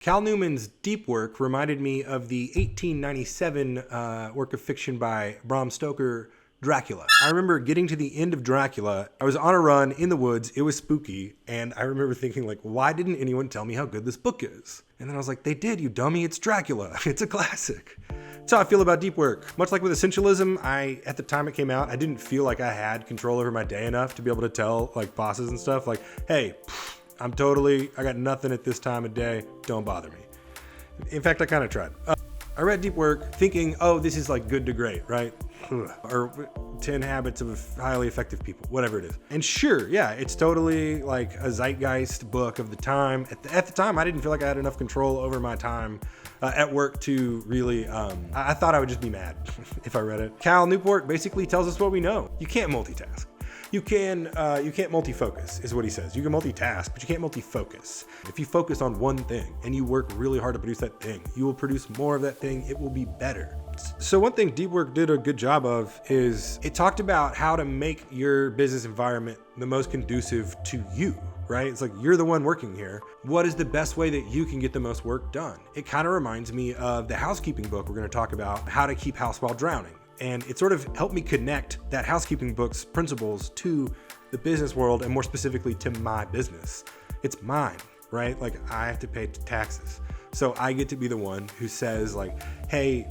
Cal Newman's Deep Work reminded me of the 1897 work of fiction by Bram Stoker, Dracula. I remember getting to the end of Dracula. I was on a run in the woods. It was spooky. And I remember thinking, like, why didn't anyone tell me how good this book is? And then I was like, they did, you dummy. It's Dracula. It's a classic. That's how I feel about Deep Work. Much like with Essentialism, at the time it came out, I didn't feel like I had control over my day enough to be able to tell like bosses and stuff like, hey, I got nothing at this time of day. Don't bother me. In fact, I kind of tried. I read Deep Work thinking, oh, this is like good to great, right? Or 10 Habits of Highly Effective People, whatever it is. And sure, yeah, it's totally like a zeitgeist book of the time. At the time, I didn't feel like I had enough control over my time at work to really, I thought I would just be mad if I read it. Cal Newport basically tells us what we know. You can't multitask. You can't multi-focus is what he says. You can multitask, but you can't multi-focus. If you focus on one thing and you work really hard to produce that thing, you will produce more of that thing. It will be better. So one thing Deep Work did a good job of is it talked about how to make your business environment the most conducive to you, right? It's like, you're the one working here. What is the best way that you can get the most work done? It kind of reminds me of the housekeeping book we're going to talk about, How to Keep House While Drowning. And it sort of helped me connect that housekeeping book's principles to the business world, and more specifically to my business. It's mine, right? Like, I have to pay taxes. So I get to be the one who says like, hey,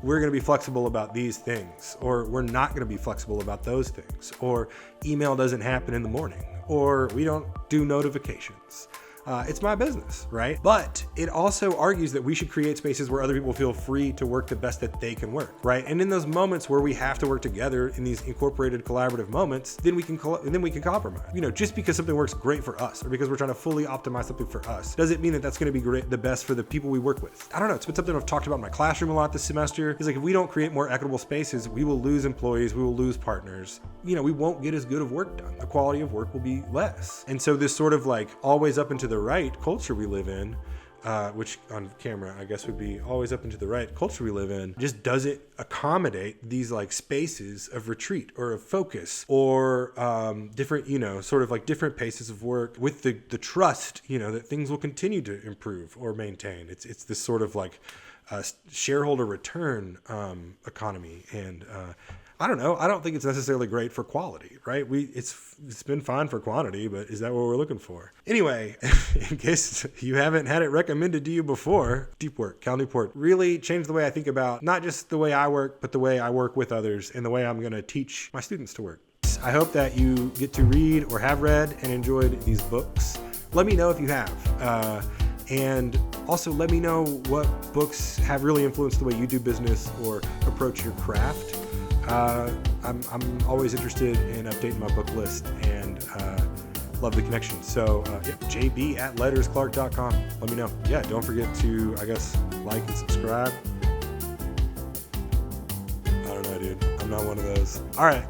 we're going to be flexible about these things, or we're not going to be flexible about those things, or email doesn't happen in the morning, or we don't do notifications. It's my business, right? But it also argues that we should create spaces where other people feel free to work the best that they can work, right? And in those moments where we have to work together in these incorporated collaborative moments, then we can compromise. You know, just because something works great for us, or because we're trying to fully optimize something for us, doesn't mean that that's going to be the best for the people we work with. I don't know. It's been something I've talked about in my classroom a lot this semester. It's like, if we don't create more equitable spaces, we will lose employees, we will lose partners. You know, we won't get as good of work done. The quality of work will be less. And so this sort of like always up and to the right culture we live in, which on camera I guess would be always up and to the right culture we live in, just doesn't accommodate these like spaces of retreat or of focus, or different, you know, sort of like different paces of work with the trust, you know, that things will continue to improve or maintain. It's this sort of like shareholder return economy. And I don't know. I don't think it's necessarily great for quality, right? It's been fine for quantity, but is that what we're looking for? Anyway, in case you haven't had it recommended to you before, Deep Work, Cal Newport, really changed the way I think about not just the way I work, but the way I work with others and the way I'm going to teach my students to work. I hope that you get to read or have read and enjoyed these books. Let me know if you have. And also let me know what books have really influenced the way you do business or approach your craft. I'm always interested in updating my book list, and love the connection. So jb@lettersclark.com. Let me know. Yeah, don't forget to, I guess, like and subscribe. I don't know, dude. I'm not one of those. All right.